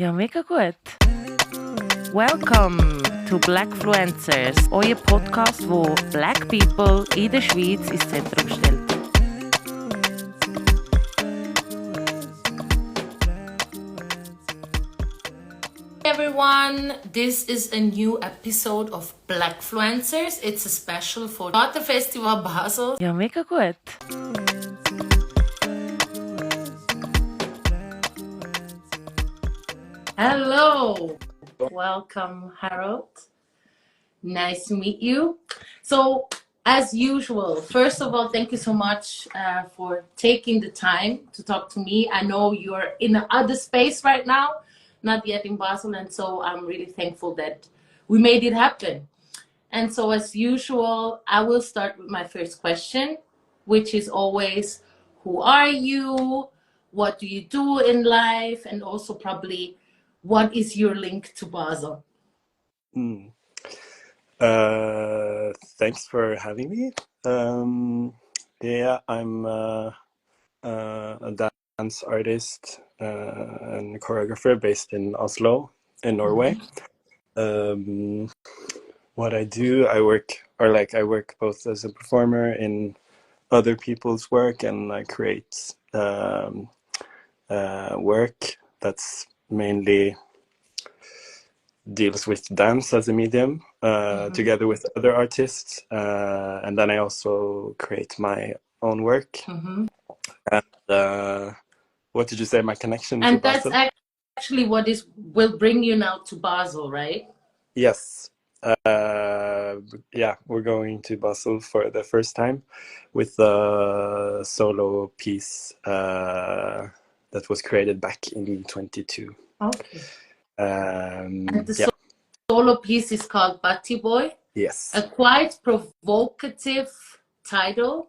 Ja, mega gut. Welcome to Blackfluencers, euer Podcast, wo Black People in der Schweiz ins Zentrum stellt. Everyone, this is a new episode of Blackfluencers. It's a special for Theaterfestival Basel. Ja, mega gut. Hello, welcome Harald. Nice to meet you. So, as usual, first of all, thank you so much for taking the time to talk to me. I know you're in another space right now, not yet in Basel, and so I'm really thankful that we made it happen. And so, as usual, I will start with my first question, which is always, who are you? What do you do in life? And also probably, what is your link to Basel? Thanks for having me. Yeah, I'm a dance artist and choreographer based in Oslo, in Norway. What I do, I work both as a performer in other people's work, and I create work that's mainly deals with dance as a medium, together with other artists, and then I also create my own work. And what did you say? My connection to Basel? And that's actually what will bring you now to Basel, right? Yes. Yeah, we're going to Basel for the first time with a solo piece that was created back in 22. Okay. And the Yeah. solo piece is called BATTY BWOY. Yes. A quite provocative title.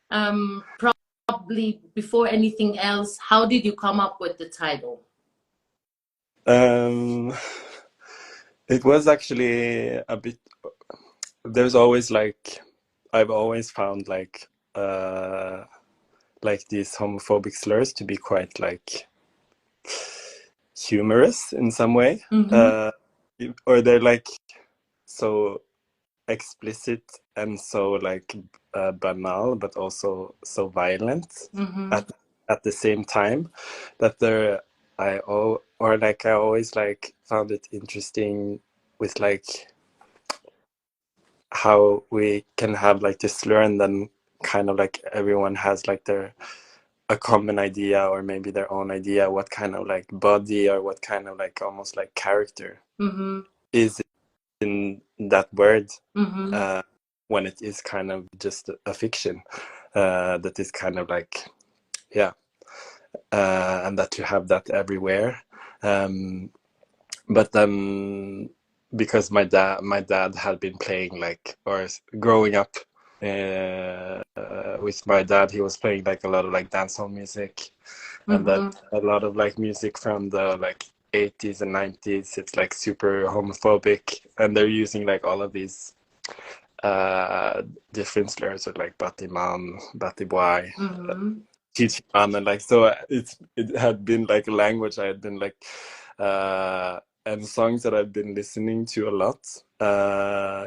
Probably before anything else, how did you come up with the title? It was actually a bit. There's always I've always found like these homophobic slurs to be quite humorous in some way, or they're like so explicit and so banal, but also so violent at the same time, that I always found it interesting with how we can have this slur, and then kind of everyone has a common idea, or maybe their own idea, what kind of body, or what kind of almost character is in that word, when it is kind of just a fiction, that is kind of and that you have that everywhere. But then, because my dad had been playing or growing up with my dad, he was playing a lot of dancehall music, and that a lot of music from the 80s and 90s, it's super homophobic, and they're using all of these different slurs, or Batty Man, Batty Boy, Chichi Man, and so it had been a language I had been and songs that I've been listening to a lot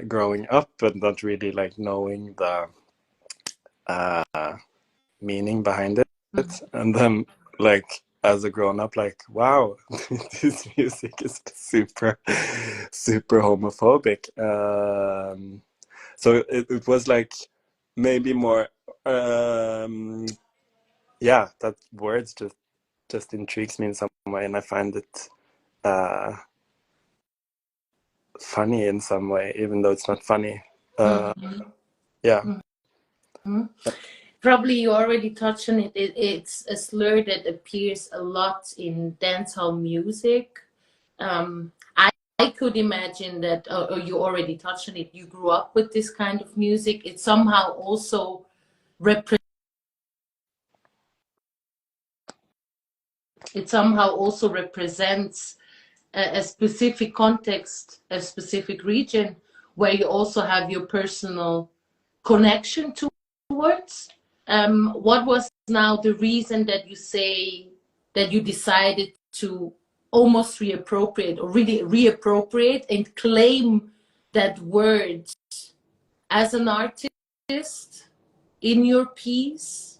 growing up, but not really knowing the meaning behind it. And then as a grown-up, wow, this music is super homophobic. So it was maybe more yeah, that words just intrigues me in some way, and I find it funny in some way, even though it's not funny. Yeah. Probably you already touched on it. It's a slur that appears a lot in dancehall music. I could imagine that, or you already touched on it, you grew up with this kind of music. It somehow also represents a specific context, a specific region, where you also have your personal connection towards. What was now the reason that you say that you decided to almost reappropriate or really reappropriate and claim that word as an artist in your piece?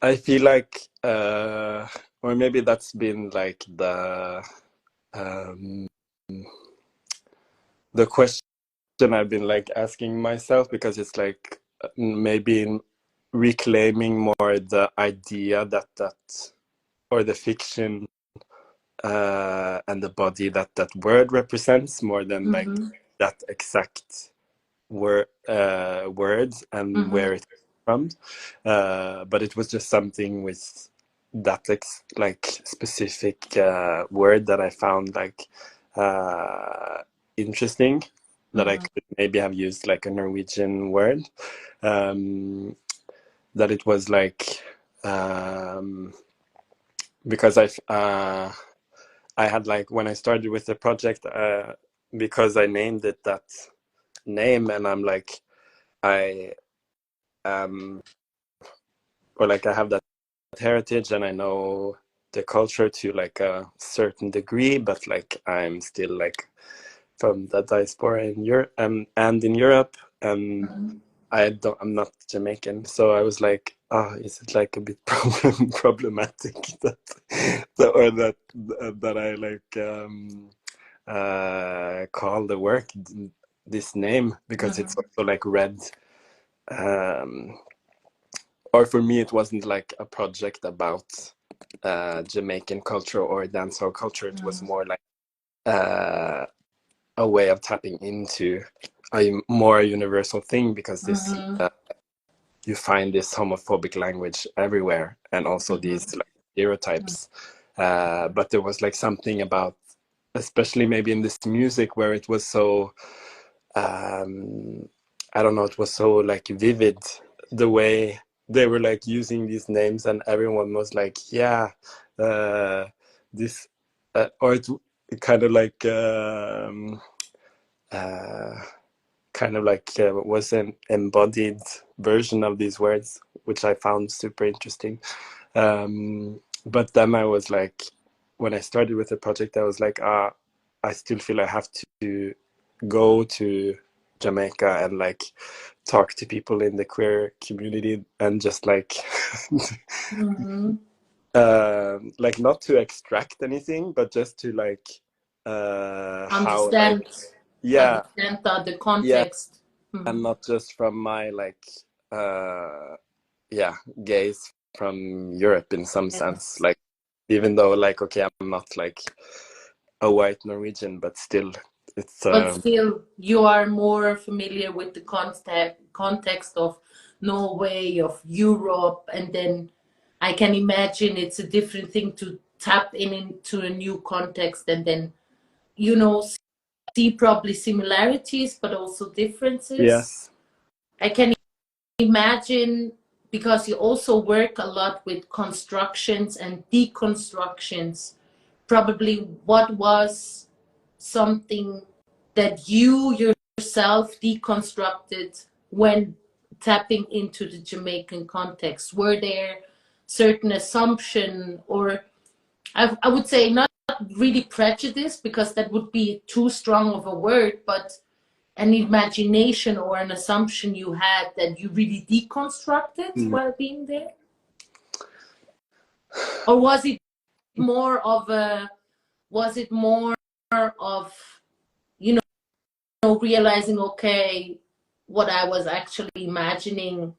I feel like, or maybe that's been like the question I've been like asking myself, because it's like maybe in reclaiming more the idea that or the fiction and the body that word represents, more than like that exact words and where it comes from. But it was just something with that like specific word that I found like interesting, that I could maybe have used like a Norwegian word, that it was like because I had like, when I started with the project, because I named it that name, and I'm like, I or like I have that heritage and I know the culture to like a certain degree, but like I'm still like from the diaspora in Europe, and in Europe, and I'm not Jamaican, so I was like, is it like a bit problematic that I like call the work this name, because it's also like read, or for me it wasn't like a project about Jamaican culture or dancehall culture. It was more like a way of tapping into a more universal thing, because this you find this homophobic language everywhere, and also these like stereotypes, but there was like something about, especially maybe in this music, where it was so I don't know, it was so like vivid, the way they were like using these names, and everyone was like, yeah, this or it kind of like was an embodied version of these words, which I found super interesting. But then I was like, when I started with the project, I was like, I still feel I have to go to Jamaica and like talk to people in the queer community, and just like like not to extract anything, but just to like how like, yeah, understand the yeah, context. and not just from my like gaze from Europe, in some sense, like, even though like, okay, I'm not like a white Norwegian, but still it's But still, you are more familiar with the context of Norway, of Europe, and then I can imagine it's a different thing to tap into a new context, and then, you know, see probably similarities, but also differences. yes, I can imagine, because you also work a lot with constructions and deconstructions, probably what was something that you yourself deconstructed when tapping into the Jamaican context? Were there certain assumption, or I would say not really prejudice, because that would be too strong of a word, but an imagination or an assumption you had that you really deconstructed while being there? Or was it more of you know, realizing, okay, what I was actually imagining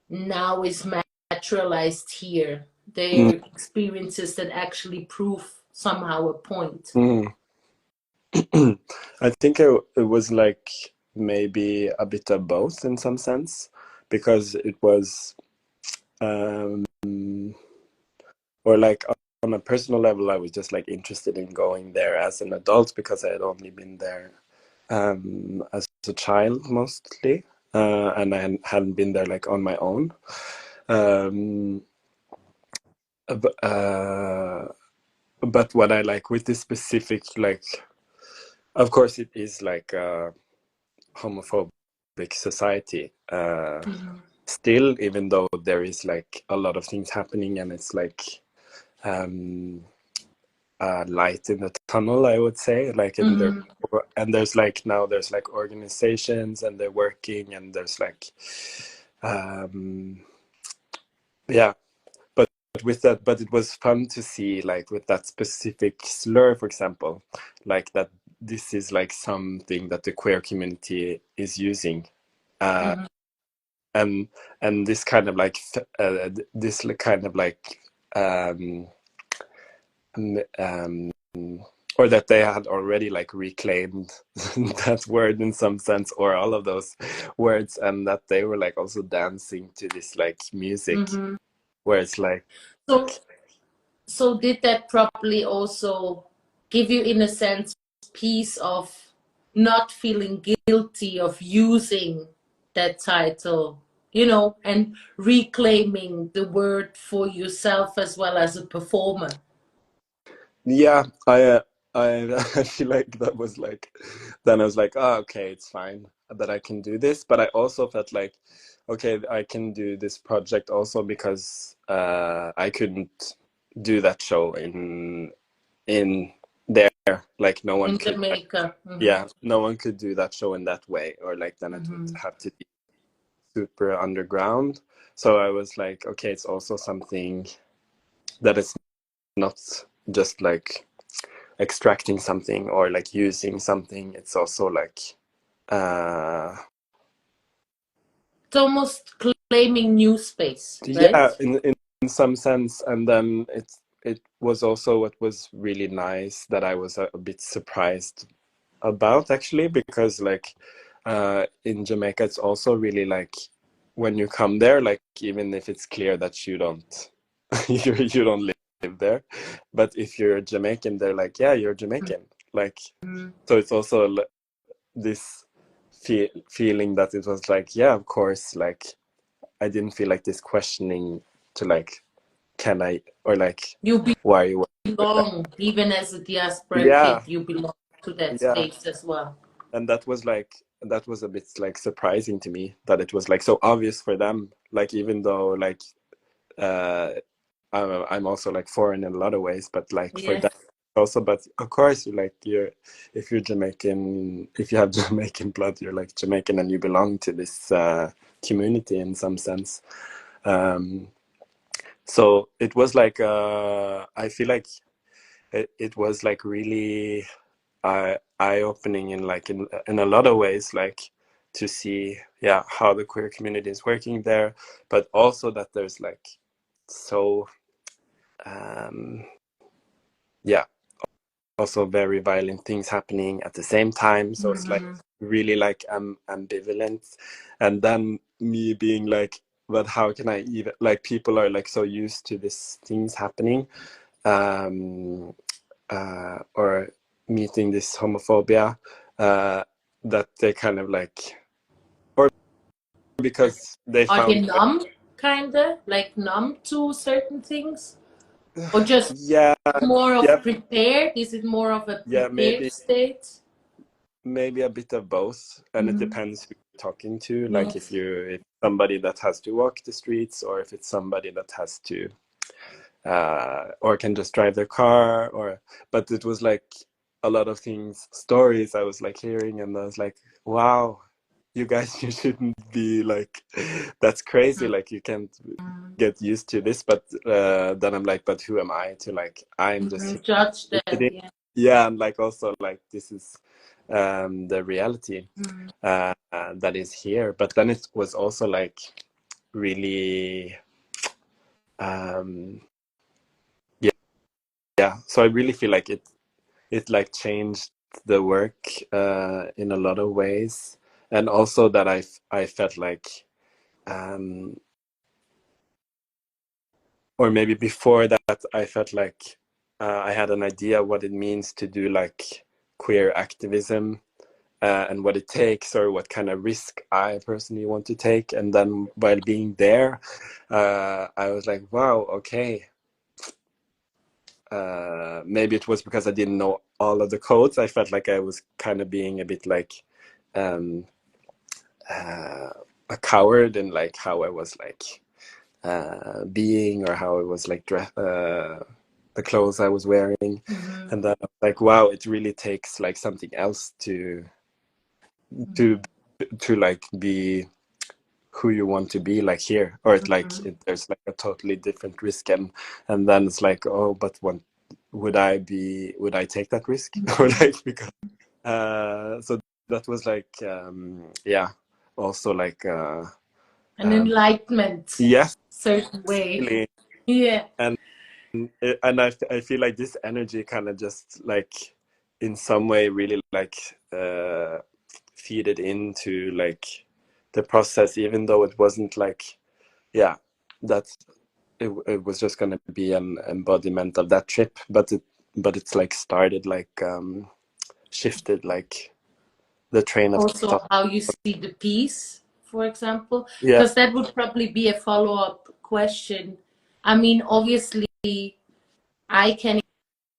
now is materialized here. They're experiences that actually prove somehow a point. I think it was like maybe a bit of both, in some sense, because it was or like on a personal level, I was just like interested in going there as an adult, because I had only been there as a child mostly, and I hadn't been there like on my own. But what I like with this specific, like, of course it is like a homophobic society still, even though there is like a lot of things happening, and it's like light in the tunnel, I would say, like in their, and there's like now there's like organizations and they're working, and there's like yeah, but with that, but it was fun to see, like with that specific slur, for example, like that this is like something that the queer community is using, and this kind of like this kind of like or that they had already like reclaimed that word in some sense, or all of those words, and that they were like also dancing to this like music, where it's like, so did that probably also give you, in a sense, peace of not feeling guilty of using that title, you know, and reclaiming the word for yourself as well as a performer? yeah, I feel like that was like, then I was like, oh, okay, it's fine that I can do this, but I also felt like, okay, I can do this project also because I couldn't do that show in there, like no one In could, Jamaica. yeah, no one could do that show in that way, or like then it would have to be super underground. So I was like, okay, it's also something that is not just like extracting something or like using something. It's also like It's almost claiming new space, right? yeah, in some sense. And then it was also what was really nice that I was a bit surprised about, actually, because like in Jamaica it's also really like when you come there, like even if it's clear that you don't you don't live there, but if you're Jamaican, they're like, yeah, you're Jamaican, like so it's also this feeling that it was like, yeah, of course, like I didn't feel like this questioning to like, can I, or like, You why are you with that? belong, even as a diaspora kid, Yeah, you belong to that yeah. space as well. And that was like, that was a bit like surprising to me, that it was like so obvious for them, like even though like uh I'm also like foreign in a lot of ways, but like for Yes. them also. But of course, you like, you're, if you're Jamaican, if you have Jamaican blood, you're like Jamaican and you belong to this community in some sense. So it was like I feel like it was like really eye-opening in like in a lot of ways, like to see, yeah, how the queer community is working there, but also that there's like so yeah, also very violent things happening at the same time. So it's like really like ambivalent. And then me being like, but how can I even, like people are like so used to these things happening, or meeting this homophobia, that they kind of like, or because they Are they found like, numb, kinda? Like numb to certain things? Or just yeah, more yeah, of prepared? Is it more of a yeah, prepared state? maybe a bit of both, and it depends who you're talking to. Like Yes. if somebody that has to walk the streets, or if it's somebody that has to or can just drive their car, or, but it was like a lot of things, stories I was like hearing, and I was like, wow, you guys, you shouldn't be like, that's crazy, like you can't get used to this. But then I'm like, but who am I to like, I'm just Judge that, here. yeah. Yeah, and like also like this is the reality that is here. But then it was also like really yeah, so I really feel like it like changed the work in a lot of ways. And also that I felt like or maybe before that I felt like I had an idea what it means to do like queer activism, and what it takes, or what kind of risk I personally want to take. And then while being there, I was like, wow, okay, maybe it was because I didn't know all of the codes. I felt like I was kind of being a bit like um, a coward in like how I was like being, or how I was like the clothes I was wearing. And then I was like, wow, it really takes like something else to like be who you want to be like here, or it's like there's like a totally different risk, and then it's like, oh, but would I take that risk? Or like, because so that was like yeah, also like an enlightenment, yes, certain way. really. Yeah. And I feel like this energy kind of just like in some way really like feed it into like the process, even though it wasn't like, yeah, that it was just going to be an embodiment of that trip, but it's like started like shifted like the train of Also, thought. how you see the piece, for example, Yeah. because that would probably be a follow-up question. I mean, obviously, I can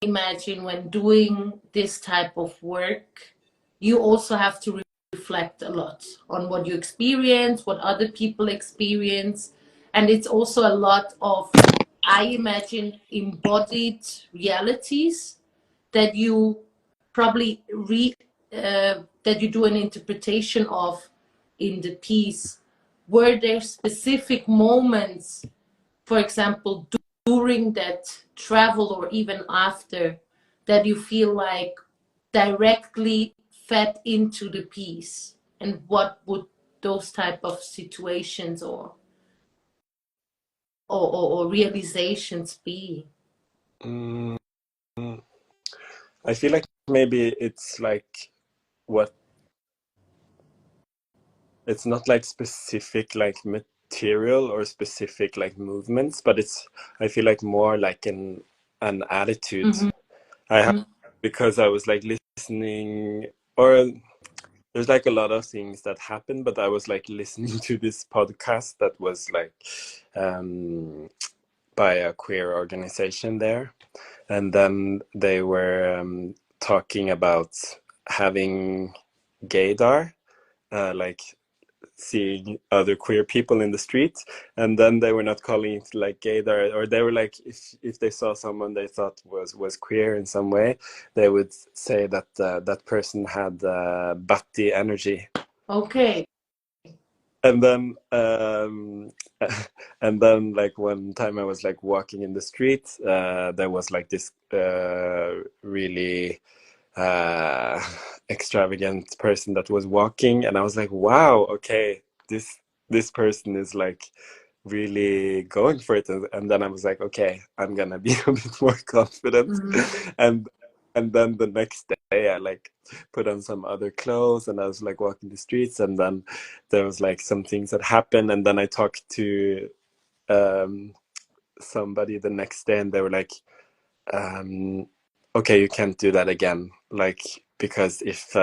imagine when doing this type of work, you also have to reflect a lot on what you experience, what other people experience. And it's also a lot of, I imagine, embodied realities that you probably that you do an interpretation of in the piece. Were there specific moments, for example, during that travel or even after, that you feel like directly fed into the piece? And what would those type of situations or realizations be? Mm, I feel like maybe it's like what it's not like specific like material or specific like movements, but it's, I feel like more like an attitude I have, because I was like listening, or there's like a lot of things that happened, but I was like listening to this podcast that was like by a queer organization there, and then they were talking about having gaydar, like seeing other queer people in the street, and then they were not calling it like gaydar, or they were like, if they saw someone they thought was queer in some way, they would say that that person had BATTY energy. Okay. And then and then like one time I was like walking in the street, there was like this really extravagant person that was walking, and I was like, wow, okay, this person is like really going for it. And then I was like, okay, I'm gonna be a bit more confident. and then the next day I like put on some other clothes and I was like walking the streets, and then there was like some things that happened, and then I talked to somebody the next day, and they were like, okay, you can't do that again, like, because if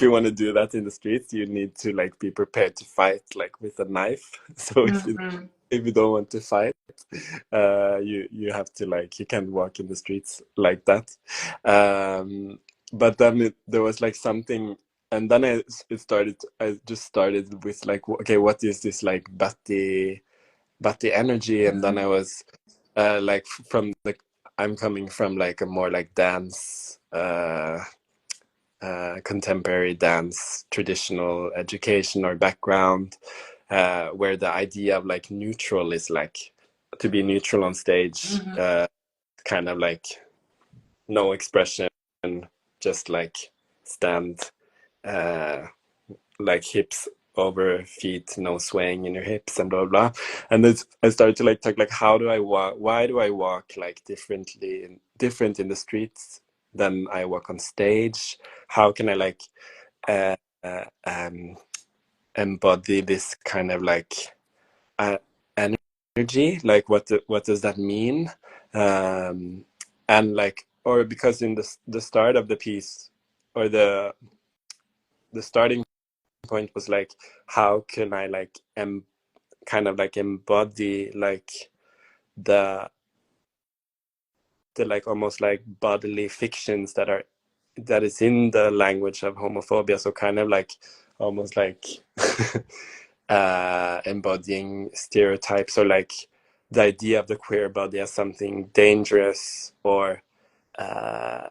you want to do that in the streets, you need to like be prepared to fight like with a knife. So if you don't want to fight, you have to like, you can't walk in the streets like that. But then there was like something, and then I just started with like, okay, what is this like BATTY energy? And then I was like, from the, I'm coming from like a more like dance, contemporary dance, traditional education or background, where the idea of like neutral is like to be neutral on stage, kind of like no expression, just like stand, like hips over feet, no swaying in your hips, and blah blah. And then I started to like talk like, how do I walk, why do I walk like different in the streets than I walk on stage? How can I like uh, uh, um, embody this kind of like energy, like what does that mean? And like, or because in the start of the piece, or the starting point was like, how can I like kind of like embody like the like almost like bodily fictions that is in the language of homophobia, so kind of like almost like embodying stereotypes, or like the idea of the queer body as something dangerous or a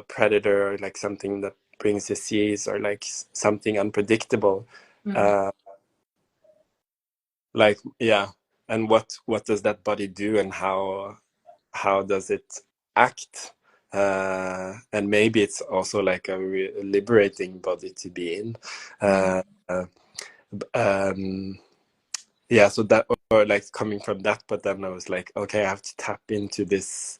predator, or like something that brings disease, or like something unpredictable. Like, yeah, and what does that body do, and how does it act? And maybe it's also like a liberating body to be in. Yeah, so that, or like coming from that, but then I was like, okay, I have to tap into this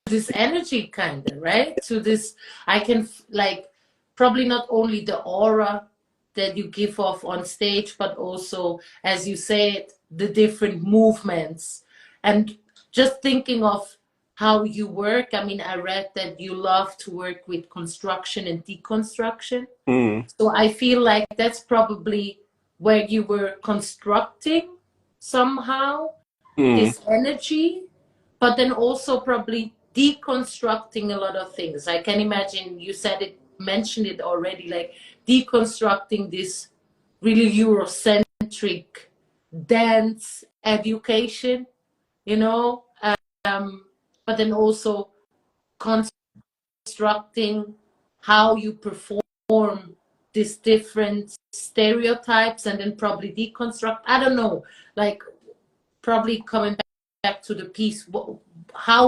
this energy, kind of, right? To this, I can like probably not only the aura that you give off on stage, but also, as you said, the different movements. And just thinking of how you work, I mean, I read that you love to work with construction and deconstruction. So I feel like that's probably where you were constructing somehow this energy, but then also probably deconstructing a lot of things. I can imagine you mentioned it already, like deconstructing this really Eurocentric dance education, you know, but then also constructing how you perform these different stereotypes, and then probably deconstruct. I don't know, like probably coming back to the piece. What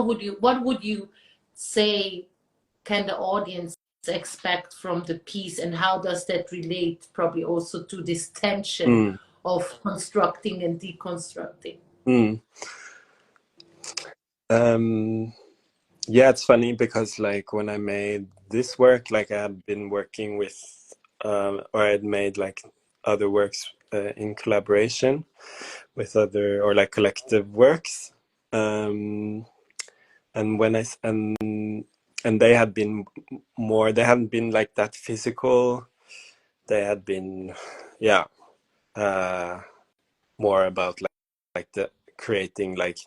would you say can the audience expect from the piece, and how does that relate probably also to this tension of constructing and deconstructing? Yeah, it's funny because like when I made this work, like I had been working with or I had made like other works in collaboration with other, or like collective works, and when and they had been more, they hadn't been like that physical. They had been, yeah, more about like the creating like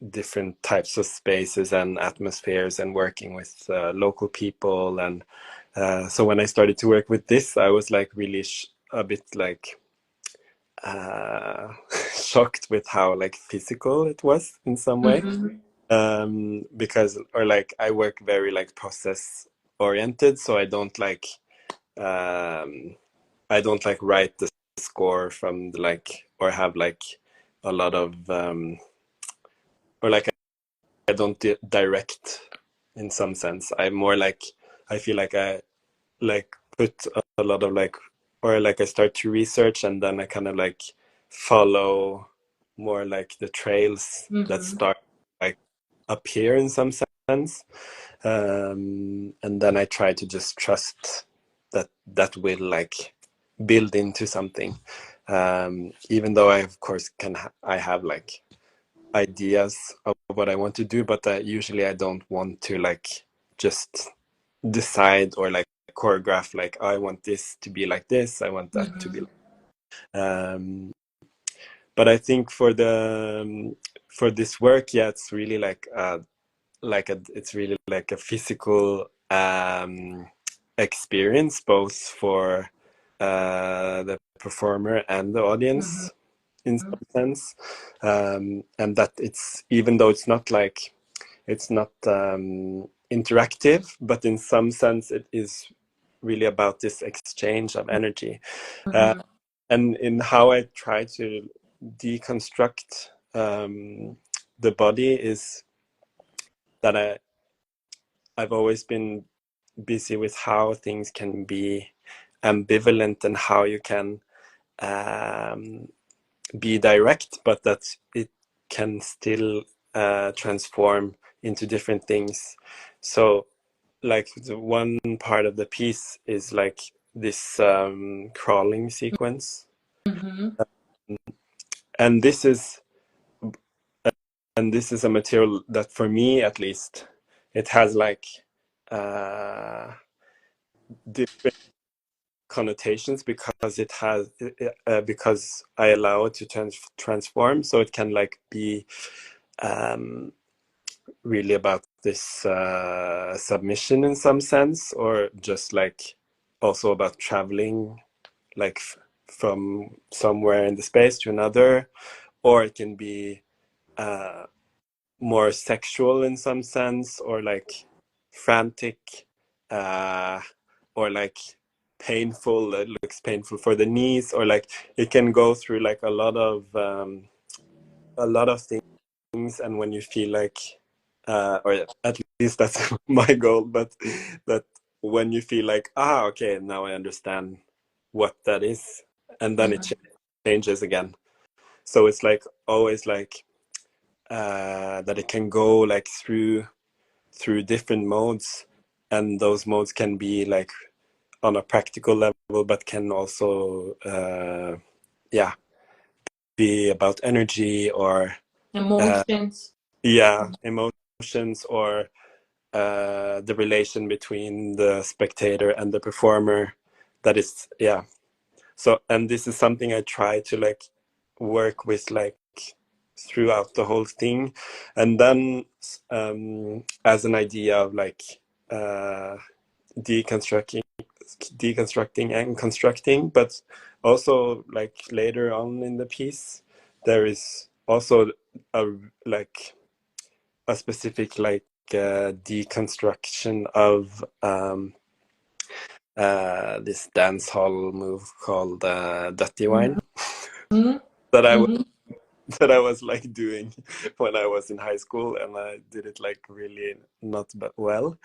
different types of spaces and atmospheres, and working with local people. And so when I started to work with this, I was like really a bit like shocked with how like physical it was in some way. Because, or like, I work very like process oriented, so I don't like write the score from the, like, or have like a lot of or like I don't direct in some sense. I'm more like, I feel like I like put a lot of like, or like I start to research, and then I kind of like follow more like the trails that start like appear in some sense. And then I try to just trust that will like build into something. Even though I of course I have like ideas of what I want to do, but usually I don't want to like just decide or like choreograph like, I want this to be like this, I want that to be like. But I think for this work, yeah, it's really like it's really like a physical experience, both for the performer and the audience in some sense. And that it's, even though it's not like, it's not interactive, but in some sense it is really about this exchange of energy. And in how I try to deconstruct the body is that I've always been busy with how things can be ambivalent, and how you can be direct, but that it can still transform into different things. So like the one part of the piece is like this crawling sequence. And this is a material that, for me at least, it has like different connotations, because it has because I allow it to transform. So it can like be really about this submission in some sense, or just like also about traveling like from somewhere in the space to another, or it can be more sexual in some sense, or like frantic, or like painful. It looks painful for the knees, or like it can go through like a lot of things. And when you feel like, or at least that's my goal, but that when you feel like, okay, now I understand what that is, and then it changes again. So it's like always like that it can go like through different modes, and those modes can be like on a practical level, but can also be about energy or emotions. Emotions, or the relation between the spectator and the performer. That is, so, and this is something I try to like work with like throughout the whole thing. And then as an idea of like deconstructing and constructing, but also like later on in the piece there is also a like a specific like deconstruction of this dance hall move called Dirty Wine that I was like doing when I was in high school, and I did it like really not well.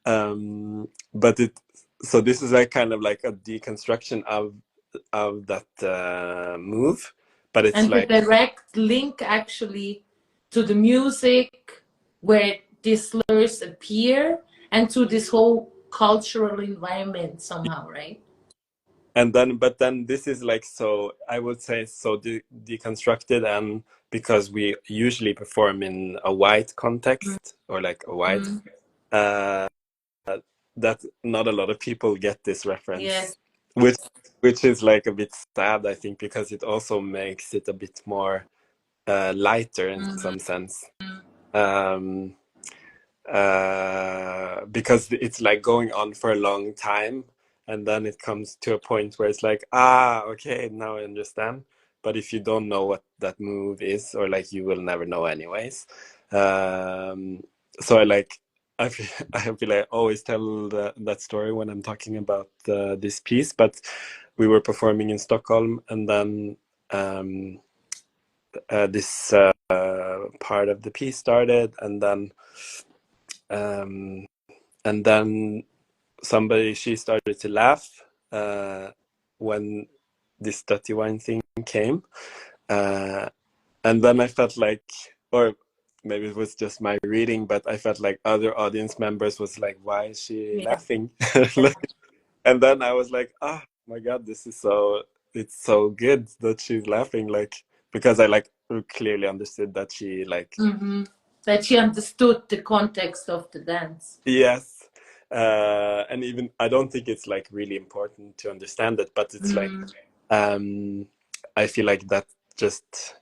But so this is like kind of like a deconstruction of that move, but it's and like the direct link actually to the music where these slurs appear, and to this whole cultural environment somehow, right? And then, but then this is like, so I would say so deconstructed, and because we usually perform in a white context or like a white, that not a lot of people get this reference. Yes. Which is like a bit sad, I think, because it also makes it a bit more lighter in some sense. Because it's like going on for a long time, and then it comes to a point where it's like, okay, now I understand. But if you don't know what that move is, or like you will never know anyways. So I feel I always tell that story when I'm talking about this piece. But we were performing in Stockholm, and then this part of the piece started, and then she started to laugh when this Dirty Wine thing came, and then I felt like, or maybe it was just my reading, but I felt like other audience members was like, why is she laughing? And then I was like, oh my god, it's so good that she's laughing, like, because I like clearly understood that she like that she understood the context of the dance. Yes. And even I don't think it's like really important to understand it, but it's like I feel like that just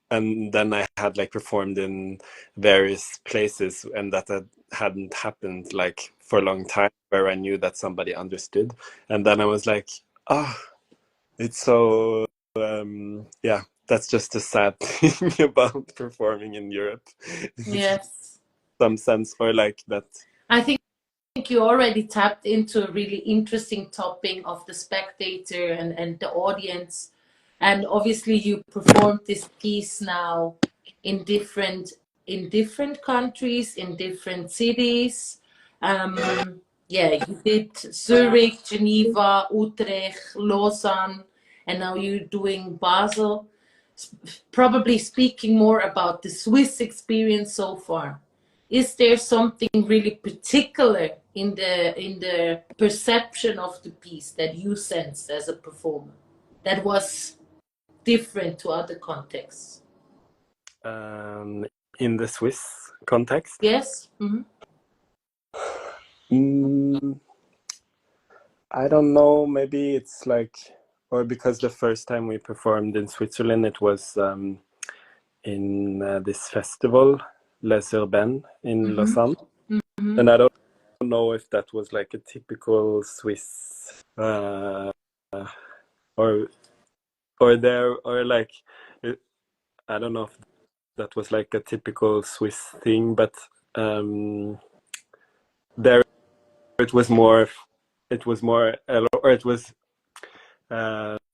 and then I had like performed in various places, and that hadn't happened like for a long time, where I knew that somebody understood. And then I was like, it's so that's just a sad thing about performing in Europe. Yes. Some sense, or like that. I think you already tapped into a really interesting topic of the spectator and the audience. And obviously you performed this piece now in different countries, in different cities. You did Zurich, Geneva, Utrecht, Lausanne, and now you're doing Basel. Probably speaking more about the Swiss experience so far. Is there something really particular in the perception of the piece that you sensed as a performer that was different to other contexts? In the Swiss context? Yes. I don't know, maybe it's like, or because the first time we performed in Switzerland, it was in this festival, Les Urbaines in Lausanne. And I don't know if that was like a typical Swiss or or like I don't know if that was like a typical Swiss thing, but there it was more or it was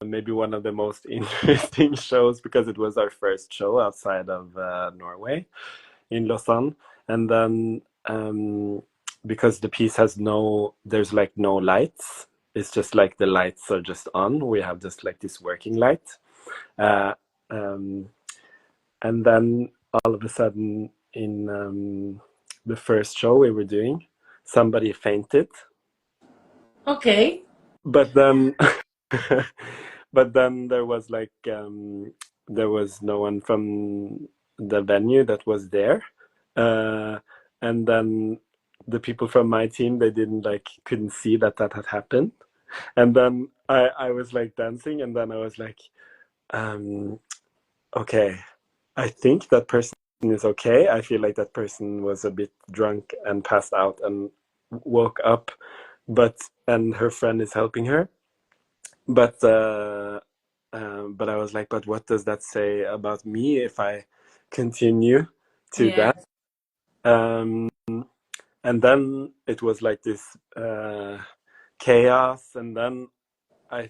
maybe one of the most interesting shows because it was our first show outside of Norway in Lausanne, and then because the piece has there's like no lights, it's just like the lights are just on, we have just like this working light, uh, um, and then all of a sudden in the first show we were doing, somebody fainted. Okay. But then but then there was like there was no one from the venue that was there, uh, and then the people from my team, they didn't like couldn't see that that had happened, and then I was like dancing, and then I was like okay, I think that person is okay. I feel like that person was a bit drunk and passed out and woke up, and her friend is helping her, but I was like, but what does that say about me if I continue to Yeah. that? And then it was like this chaos, and then I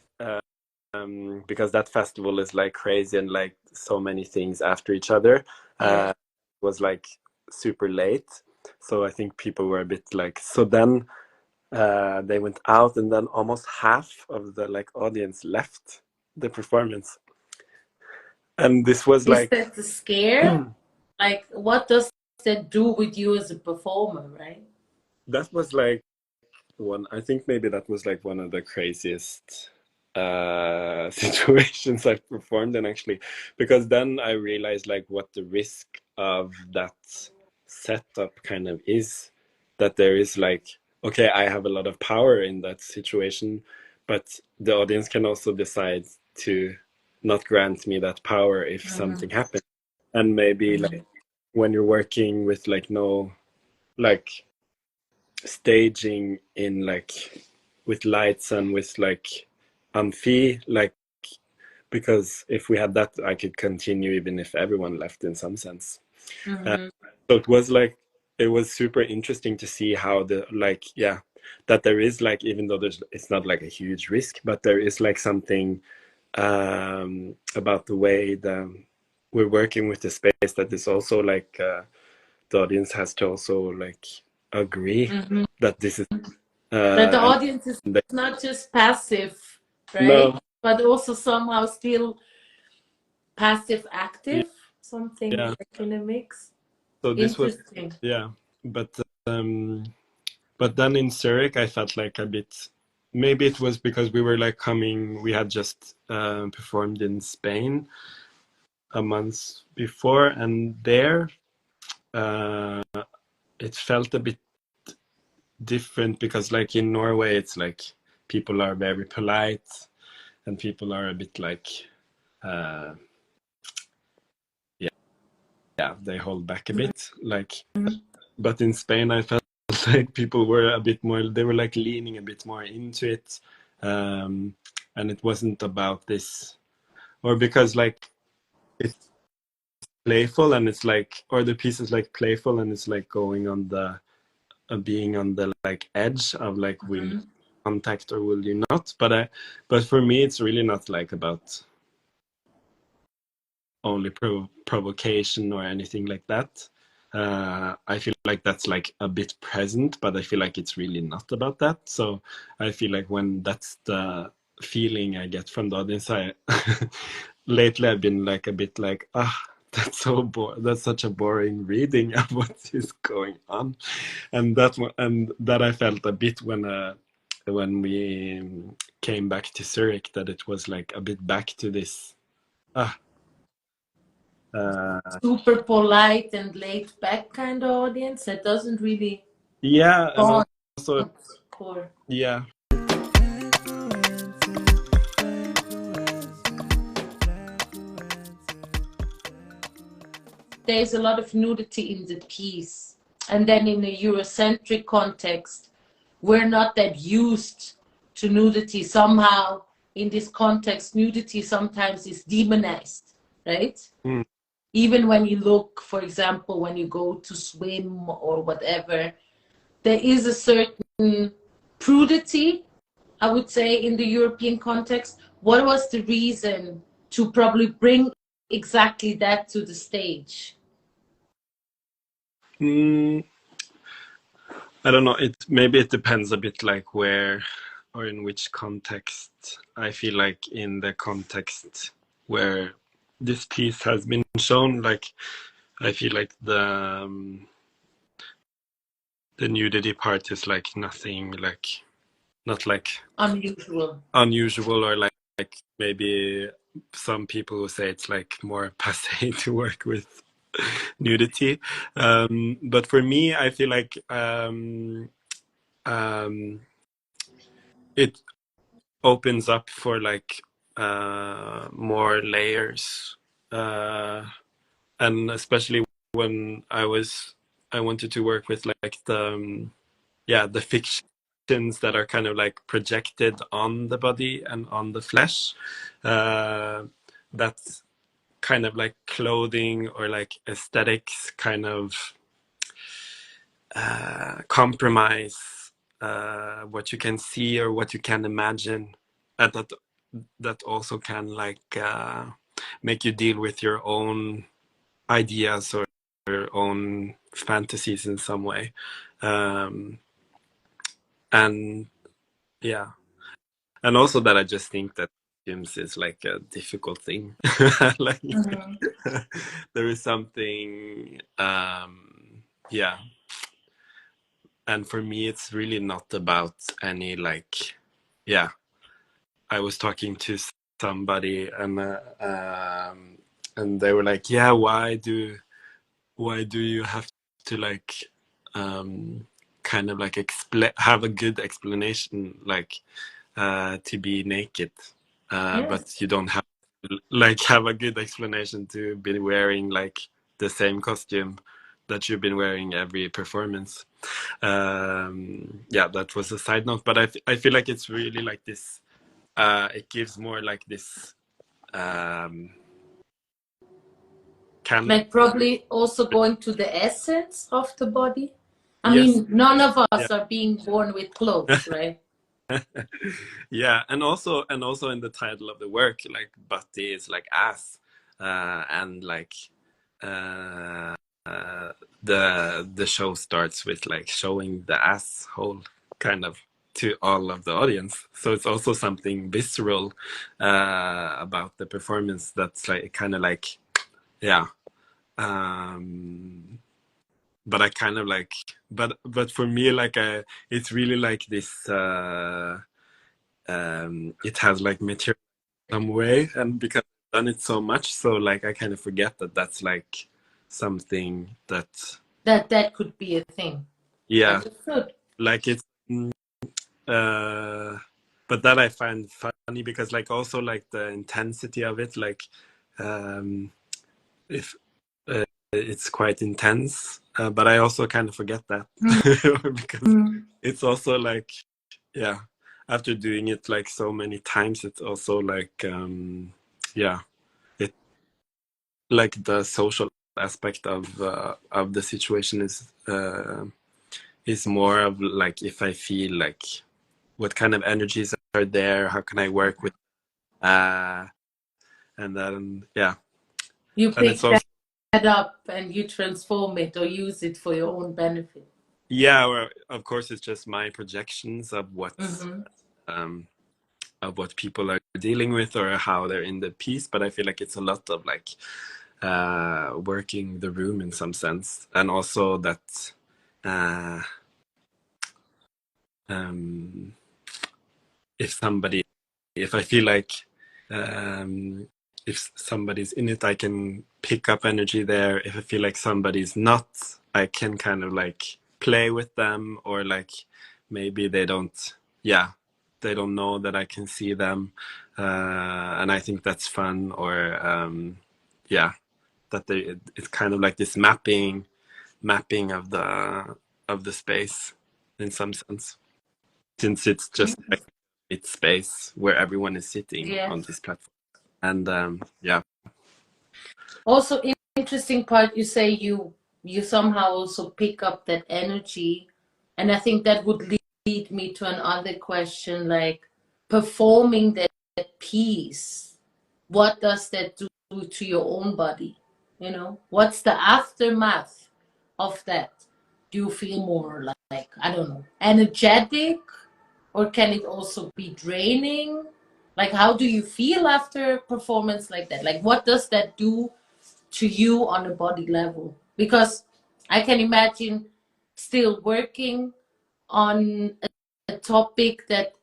because that festival is like crazy and like so many things after each other. Yeah. Was like super late, so I think people were a bit like, so then they went out, and then almost half of the like audience left the performance, and this was Is like that the scare? Like, what does that do with you as a performer, right? that was like I think maybe that was like one of the craziest situations I've performed in, actually, because then I realized like what the risk of that setup kind of is, that there is like, okay, I have a lot of power in that situation, but the audience can also decide to not grant me that power if something happens. And maybe like when you're working with like no like staging in like with lights and with like amphi, like, because if we had that, I could continue even if everyone left in some sense. So it was like, it was super interesting to see how the like, yeah, that there is like, even though it's not like a huge risk, but there is like something about the way we're working with the space, that is also like the audience has to also like agree that this is That the and audience is they, not just passive, right? no, But also somehow still passive active, something yeah, like in a mix. so this was, Interesting. yeah, but um but then in Zurich I felt like a bit, maybe it was because we had just performed in Spain a month before, and there uh it felt a bit different, because like in Norway it's like people are very polite and people are a bit like uh yeah, they hold back a bit, like, but in Spain I felt like people were a bit more, they were like leaning a bit more into it, um and it wasn't about this, or because like it's playful and it's like, or the piece is like playful and it's like going on the being on the like edge of like, will you contact or will you not, but for me it's really not like about only provocation or anything like that. I feel like that's like a bit present, but I feel like it's really not about that. So I feel like when that's the feeling I get from the audience, I lately I've been like a bit like, that's so that's such a boring reading of what is going on, and that I felt a bit when we came back to Zurich, that it was like a bit back to this. Super polite and laid back kind of audience that doesn't really Yeah, and go also, on core. yeah, There's a lot of nudity in the piece. And then in a Eurocentric context, we're not that used to nudity. Somehow in this context, nudity sometimes is demonized, right? Mm. Even when you look, for example, when you go to swim or whatever, there is a certain prudity, I would say, in the European context. What was the reason to probably bring exactly that to the stage? I don't know. Maybe it depends a bit, like where or in which context. I feel like in the context where this piece has been shown, like I feel like the nudity part is like nothing, like not like Unusual, or like maybe some people who say it's like more passé to work with nudity. But for me, I feel like it opens up for like more layers, and especially when I wanted to work with like the fictions that are kind of like projected on the body and on the flesh. That's kind of like clothing or like aesthetics kind of compromise what you can see or what you can imagine, and that also can like make you deal with your own ideas or your own fantasies in some way. And yeah, and also that I just think that gyms is like a difficult thing. Like there is something yeah, and for me it's really not about any like, yeah, I was talking to somebody and they were like, yeah, why do you have to like kind of like have a good explanation, like to be naked, yes. but you don't have like have a good explanation to be wearing like the same costume that you've been wearing every performance. Yeah, that was a side note, but I feel like it's really like this, it gives more like this Like probably also going to the essence of the body. I yes, mean, none of yeah. us are being born with clothes, right? Yeah, and also in the title of the work, like Batti is like ass, and like uh, the show starts with like showing the asshole kind of to all of the audience. So it's also something visceral about the performance that's like kind of like, yeah. But I kind of like, but for me, like it's really like this. It has like material some way, and because I've done it so much, so like I kind of forget that that's like something that That could be a thing. yeah, Understood. like it's uh but that I find funny because like also like the intensity of it, like if it's quite intense, but I also kind of forget that because it's also like, yeah, after doing it like so many times, it's also like yeah, it like the social aspect of the situation is more of like, if I feel like what kind of energies are there, how can I work with uh and then yeah, You and pick it's also, that up and you transform it or use it for your own benefit. yeah, or of course it's just my projections of what's of what people are dealing with or how they're in the piece, but I feel like it's a lot of like working the room in some sense, and also that uh, if I feel like if somebody's in it, I can pick up energy there. If I feel like somebody's not, I can kind of like play with them, or like maybe they don't, yeah, they don't know that I can see them, and I think that's fun. Or yeah, that it's kind of like this mapping of the space in some sense, since it's just like it's space where everyone is sitting on this platform. And yeah. Also, interesting part, you say you somehow also pick up that energy, and I think that would lead me to another question, like performing that piece. What does that do to your own body? You know, what's the aftermath of that? Do you feel more like, I don't know, energetic, or can it also be draining? Like, how do you feel after a performance like that? Like, what does that do to you on a body level? Because I can imagine still working on a topic that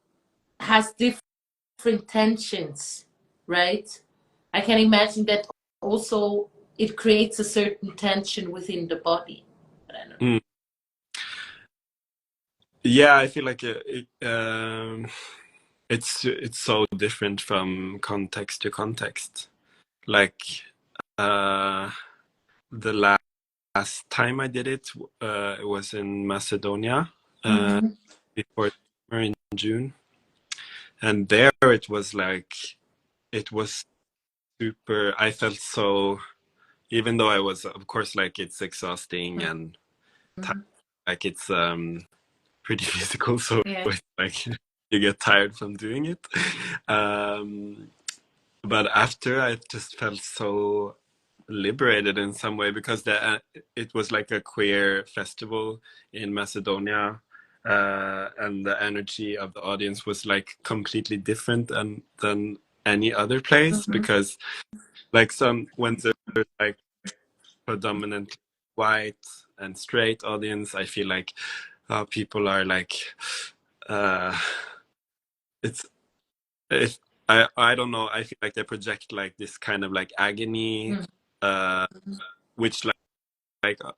has different tensions, right? I can imagine that also it creates a certain tension within the body. But I don't know. Yeah, I feel like it's so different from context to context. Like the last time I did it, it was in Macedonia before summer in June, and there it was like, it was super. I felt so, even though I was, of course, like it's exhausting and like it's pretty physical, so it's like you get tired from doing it. But after, I just felt so liberated in some way, because it was like a queer festival in Macedonia, and the energy of the audience was like completely different than any other place, because like when there's like predominantly white and straight audience, I feel like people are like it's I don't know, I feel like they project like this kind of like agony, which like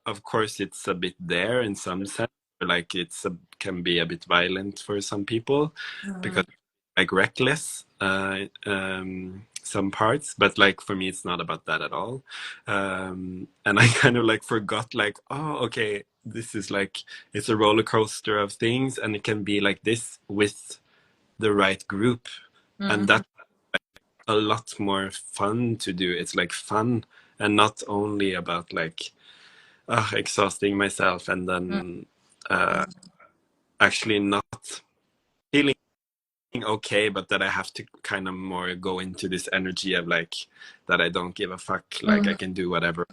of course it's a bit there in some sense, like can be a bit violent for some people, because like reckless some parts, but like for me it's not about that at all. And I kind of like forgot, like, oh okay, this is like, it's a roller coaster of things, and it can be like this with the right group, and that's a lot more fun to do. It's like fun, and not only about like exhausting myself and then actually not feeling okay, but that I have to kind of more go into this energy of like, that I don't give a fuck, like I can do whatever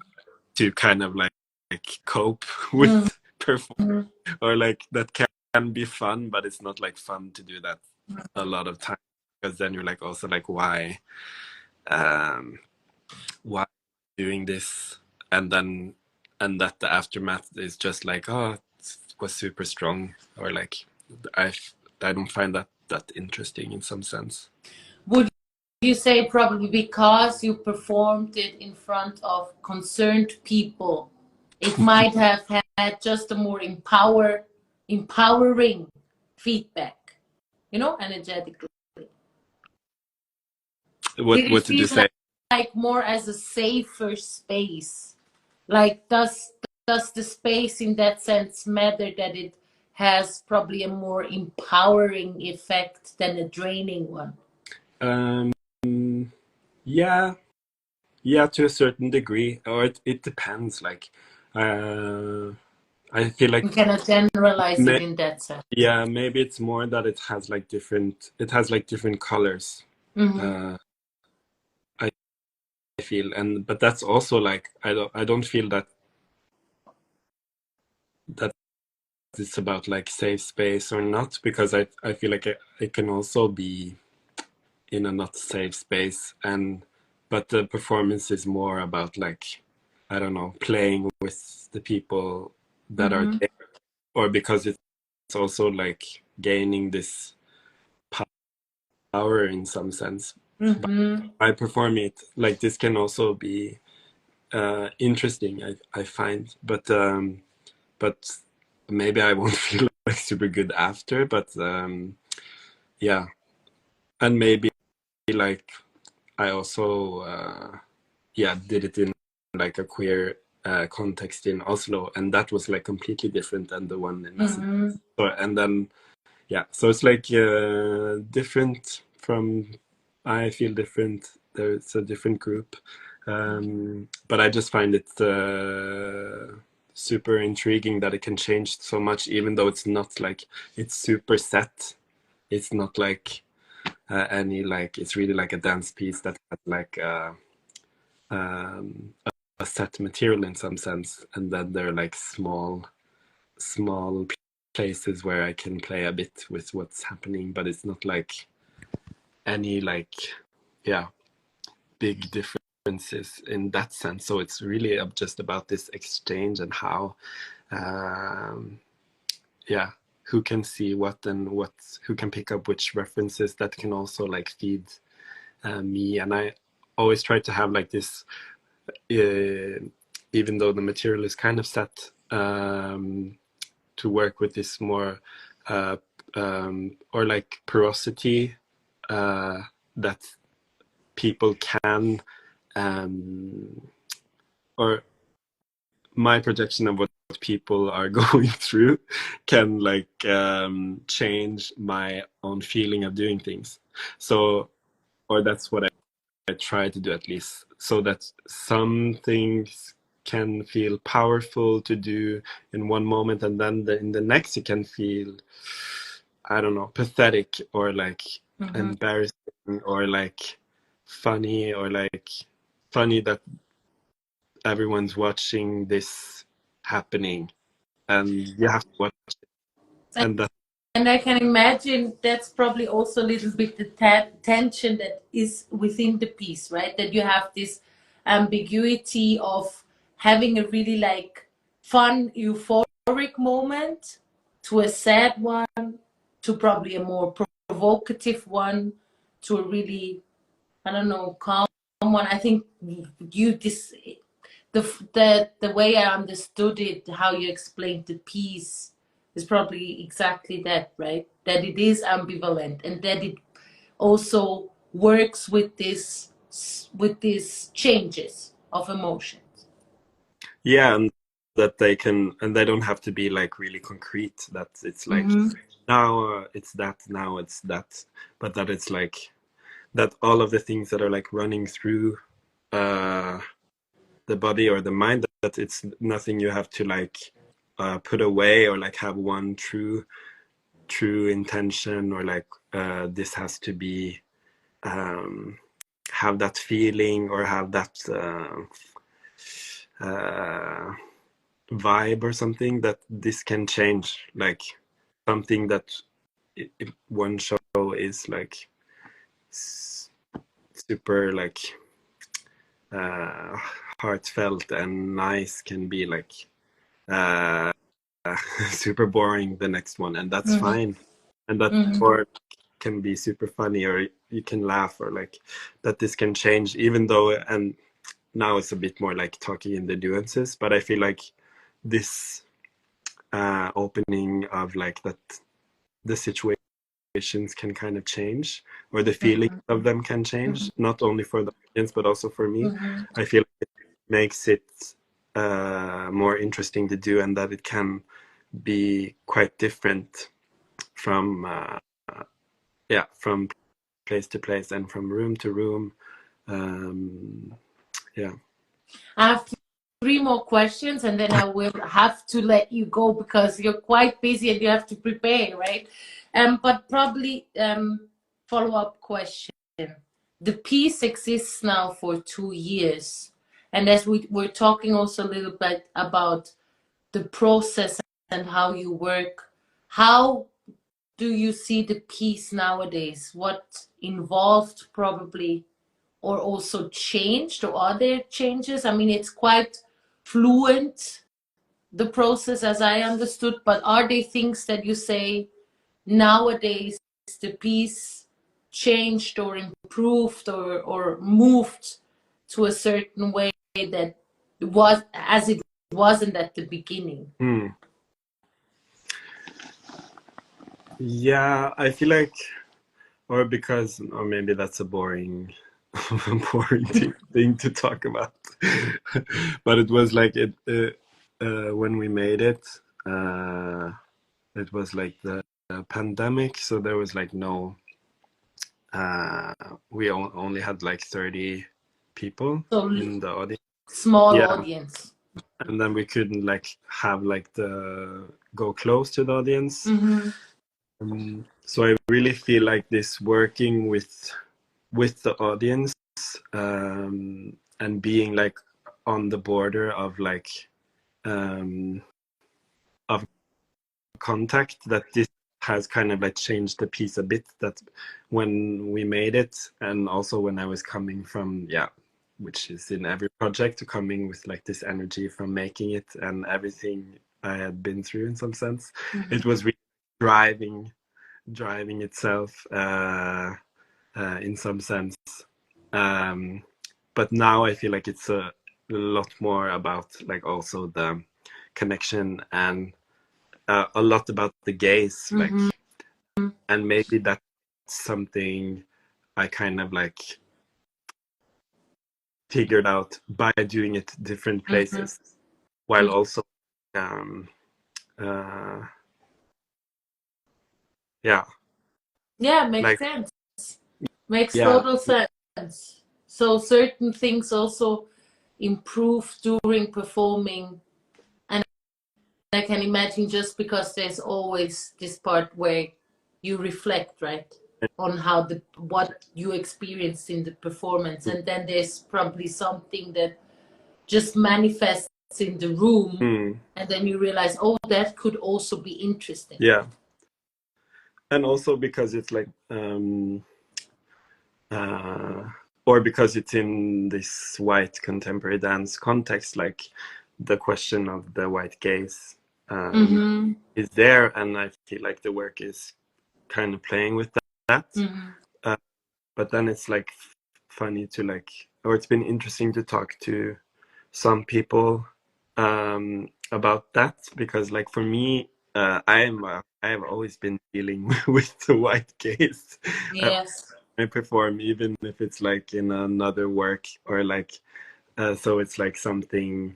to kind of like cope with performing, or like that can be fun, but it's not like fun to do that a lot of time, because then you're like also like, why doing this? And then, and that the aftermath is just like, oh, it was super strong, or like I don't find that interesting in some sense. Would you say probably because you performed it in front of concerned people, it might have had just a more empowering feedback, you know, energetically? What did you say? Like more as a safer space? Like does the space in that sense matter, that it has probably a more empowering effect than a draining one? Yeah, to a certain degree, or it depends. Like, I feel like We cannot generalize it in that sense. Yeah, maybe it's more that it has like different colors. I feel, but that's also like, I don't feel that it's about like safe space or not, because I feel like it can also be in a not safe space, but the performance is more about like, I don't know, playing with the people that are there, or because it's also like gaining this power in some sense. By performing it, like this can also be interesting, I find, but maybe I won't feel like super good after, but yeah. And maybe like I also did it in like a queer context in Oslo, and that was like completely different than the one in Macedonia. And then yeah, so it's like different from, I feel different. There's a different group. But I just find it super intriguing that it can change so much, even though it's not like it's super set. It's not like any like, it's really like a dance piece that has like um, a set material in some sense, and then there are like small places where I can play a bit with what's happening, but it's not like any like, yeah, big differences in that sense. So it's really just about this exchange and how yeah, who can see what and what, who can pick up which references that can also like feed me. And I always try to have like this even though the material is kind of set, to work with this more or like porosity that people can or my projection of what people are going through can like change my own feeling of doing things. So, or that's what I try to do, at least, so that some things can feel powerful to do in one moment, and then in the next it can feel, I don't know, pathetic or like embarrassing or like funny, or like funny that everyone's watching this happening and you have to watch it. And that, And I can imagine that's probably also a little bit the tension that is within the piece, right? That you have this ambiguity of having a really like fun, euphoric moment to a sad one, to probably a more provocative one, to a really, I don't know, calm one. I think you this the way I understood it, how you explained the piece, is probably exactly that, right? That it is ambivalent, and that it also works with these changes of emotions. yeah, and that they can, and they don't have to be like really concrete, that it's like now it's that, now it's that, but that it's like that all of the things that are like running through the body or the mind, that it's nothing you have to like put away, or like have one true intention, or like this has to be have that feeling or have that vibe or something, that this can change, like something that one show is like super like heartfelt and nice, can be like super boring the next one, and that's fine. And that or can be super funny, or you can laugh, or like that this can change, even though, and now it's a bit more like talking in the nuances, but I feel like this opening of like that the situations can kind of change, or the feelings of them can change, not only for the audience but also for me. I feel like it makes it more interesting to do, and that it can be quite different from yeah, from place to place and from room to room. Yeah. I have three more questions, and then I will have to let you go because you're quite busy and you have to prepare, right? But probably follow-up question. The piece exists now for 2 years, and as we're talking also a little bit about the process and how you work, how do you see the piece nowadays? What involved probably, or also changed, or are there changes? I mean, it's quite fluent, the process, as I understood, but are there things that you say nowadays the piece changed or improved or moved to a certain way that was as it wasn't at the beginning? Yeah, I feel like, or because, or maybe that's a boring boring thing to talk about. But it was like it when we made it, it was like pandemic, so there was like no we only had like 30 people in the audience. Small audience. And then we couldn't like have like the go close to the audience. So I really feel like this working with the audience and being like on the border of like of contact, that this has kind of like changed the piece a bit, that when we made it, and also when I was coming from which is in every project, to coming with like this energy from making it and everything I had been through in some sense, it was really driving itself in some sense, but now I feel like it's a lot more about like also the connection and a lot about the gaze, like, and maybe that's something I kind of like figured out by doing it different places, while also makes like, sense. Makes total sense. So certain things also improve during performing, and I can imagine just because there's always this part where you reflect, right, on how what you experienced in the performance, and then there's probably something that just manifests in the room, and then you realize, oh, that could also be interesting. Yeah, and also because it's like or because it's in this white contemporary dance context, like the question of the white gaze is there, and I feel like the work is kind of playing with that. But then it's like funny to like, or it's been interesting to talk to some people about that, because like for me, I have always been dealing with the white gaze. Yes. I perform, even if it's like in another work, or like so it's like something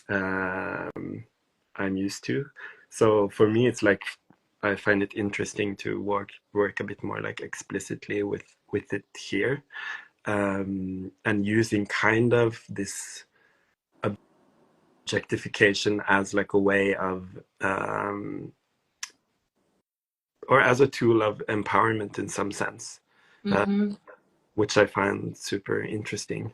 I'm used to. So for me, it's like I find it interesting to work a bit more like explicitly with it here, and using kind of this objectification as like a way of or as a tool of empowerment in some sense, which I find super interesting.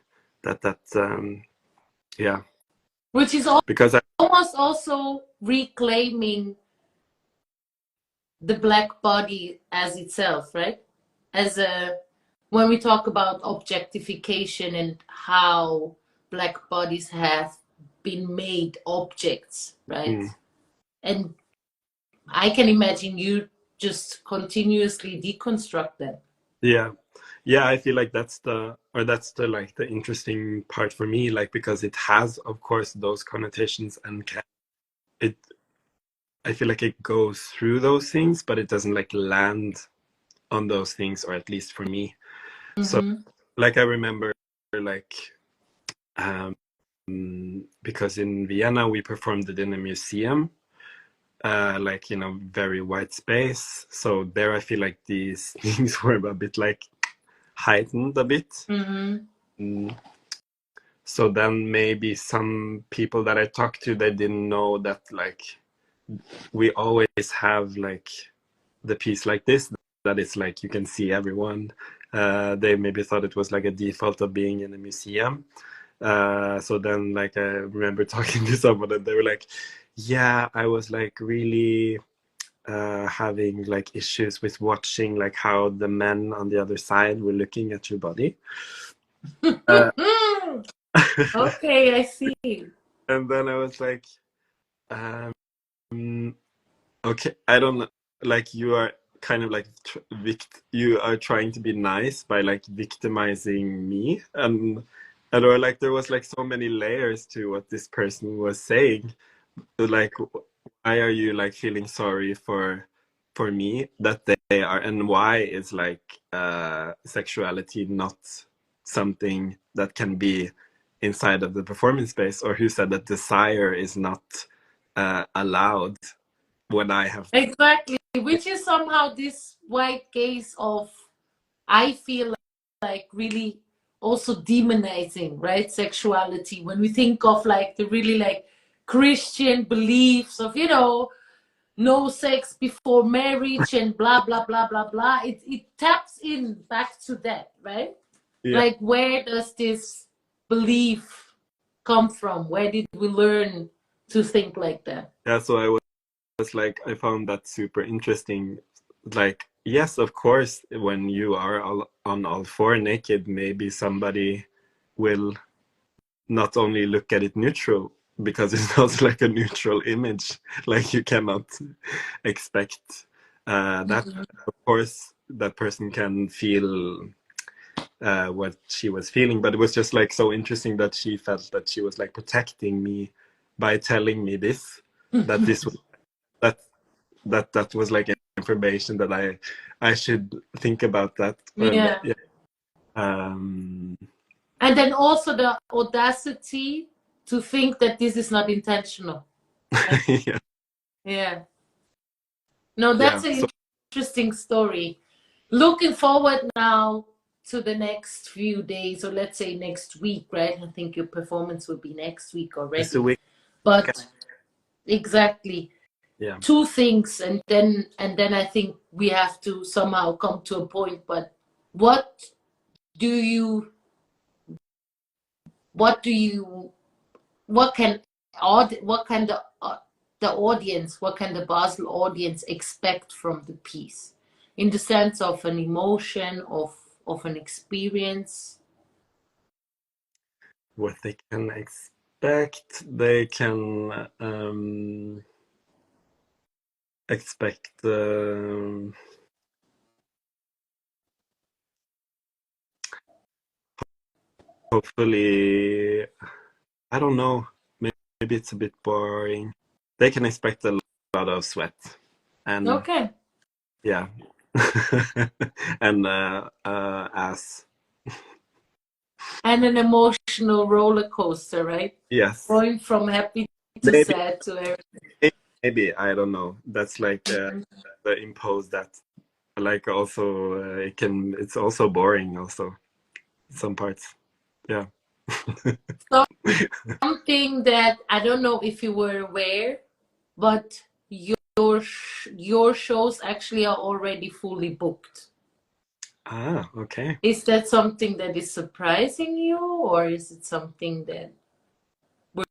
Which is because almost also reclaiming the black body as itself, right? When we talk about objectification and how black bodies have been made objects, right? And I can imagine you just continuously deconstruct that. Yeah, I feel like that's the like the interesting part for me, like, because it has, of course, those connotations, and I feel like it goes through those things, but it doesn't like land on those things, or at least for me. So like I remember like because in Vienna we performed it in a museum, like, very white space, so there I feel like these things were a bit like heightened a bit. So then maybe some people that I talked to, they didn't know that like we always have like the piece like this, that it's like you can see everyone. They maybe thought it was like a default of being in a museum. So then like I remember talking to someone, and they were like, yeah, I was like really having like issues with watching like how the men on the other side were looking at your body. Okay, I see. And then I was like, okay, I don't know, like you are kind of like you are trying to be nice by like victimizing me, and or like there was like so many layers to what this person was saying, like why are you like feeling sorry for me that they are, and why is like sexuality not something that can be inside of the performance space, or who said that desire is not allowed what I have. Exactly, which is somehow this white gaze of, I feel like really also demonizing, right? Sexuality. When we think of like the really like Christian beliefs of, you know, no sex before marriage and blah, blah, blah, blah, blah. It taps in back to that, right? Yeah. Like, where does this belief come from? Where did we learn to think like that? Yeah, so I was like, I found that super interesting. Like, yes, of course, when you are on all four naked, maybe somebody will not only look at it neutral, because it's not like a neutral image. Like, you cannot expect that. Of course, that person can feel what she was feeling, but it was just like so interesting that she felt that she was like protecting me by telling me this, that this was that was like information that I should think about that. And Yeah. yeah. And then also the audacity to think that this is not intentional. Right? Yeah. Yeah. No, Yeah. that's an interesting story. Looking forward now to the next few days, or let's say next week, right? I think your performance will be next week already. So But exactly. Yeah. Two things, and then I think we have to somehow come to a point. But what can the audience, what can the Basel audience expect from the piece, in the sense of an emotion, of an experience? What they can expect, they can expect hopefully, I don't know, maybe it's a bit boring. They can expect a lot of sweat and Okay. yeah. And ass. And an emotional roller coaster, right? Yes. Going from happy to Maybe, sad to everything. maybe I don't know. That's like the impose that. Like also it's also boring also some parts. Yeah. Something that I don't know if you were aware, but your shows actually are already fully booked. Ah, okay. Is that something that is surprising you, or is it something that were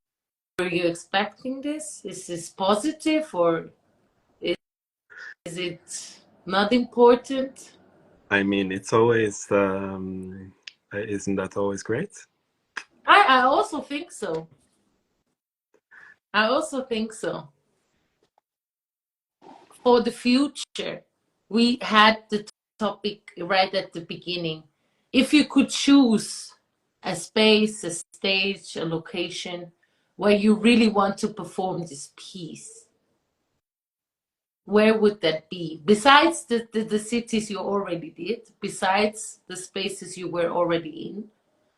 you expecting this? Is this positive, or is it not important? I mean, it's always isn't that always great? I also think so. I also think so. For the future, we had the topic right at the beginning. If you could choose a space, a stage, a location where you really want to perform this piece, where would that be? Besides the cities you already did, besides the spaces you were already in,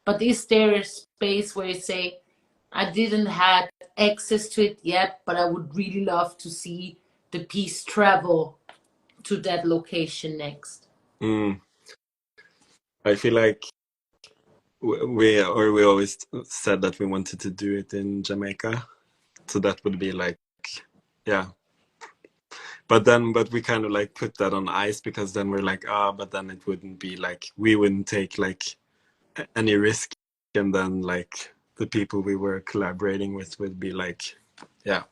but is there a space where you say, I didn't have access to it yet, but I would really love to see the piece travel to that location next? I feel like we always said that we wanted to do it in Jamaica, so that would be like, yeah. But we kind of like put that on ice, because then we're like, but then it wouldn't be like, we wouldn't take like any risk, and then like the people we were collaborating with would be like, yeah.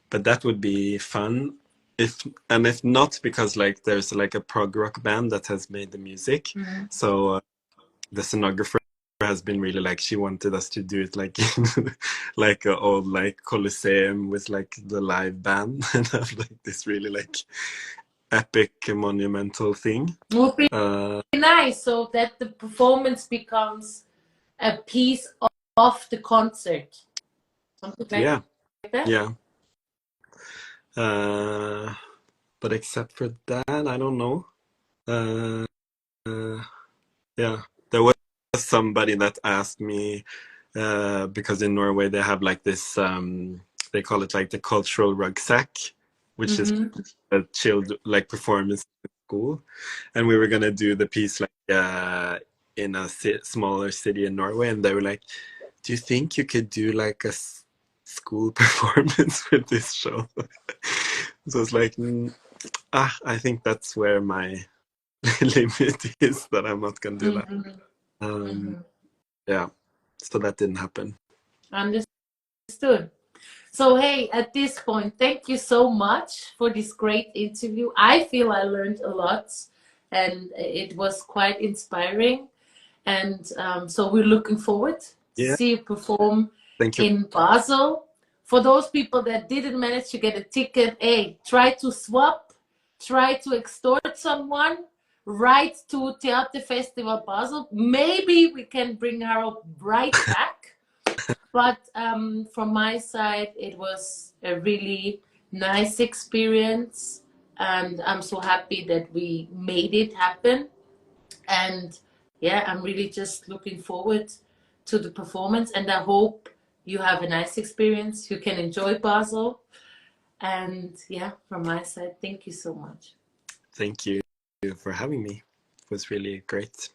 But that would be fun. If not, because like there's like a prog rock band that has made the music. So the scenographer has been really like, she wanted us to do it like in like an old like Colosseum with like the live band, and have like this really like epic monumental thing. Would be nice, so that the performance becomes a piece of the concert. Something like that? Yeah. But except for that, I don't know. Yeah, there was somebody that asked me, because in Norway they have like this, they call it like the cultural rucksack, which is a chilled like performance in school, and we were gonna do the piece like in a smaller city in Norway, and they were like, "Do you think you could do like a school performance with this show?" So it's like, I think that's where my limit is, that I'm not gonna do that. Yeah, so that didn't happen. Understood. So, hey, at this point, thank you so much for this great interview. I feel I learned a lot, and it was quite inspiring. And so we're looking forward to see you perform in Basel. For those people that didn't manage to get a ticket, hey, try to swap, try to extort someone, write to Theaterfestival Basel. Maybe we can bring Harald right back. But from my side, it was a really nice experience, and I'm so happy that we made it happen. And yeah, I'm really just looking forward to the performance, and I hope you have a nice experience. You can enjoy Basel. And yeah, from my side, thank you so much. Thank you for having me. It was really great.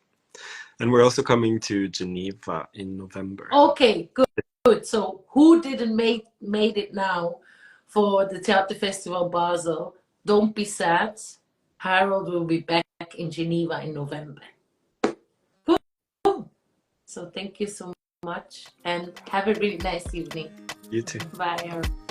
And we're also coming to Geneva in November. Okay, good. So who didn't made it now for the Theaterfestival Basel? Don't be sad. Harald will be back in Geneva in November. Cool. So thank you so much, and have a really nice evening. You too. Bye, Harald.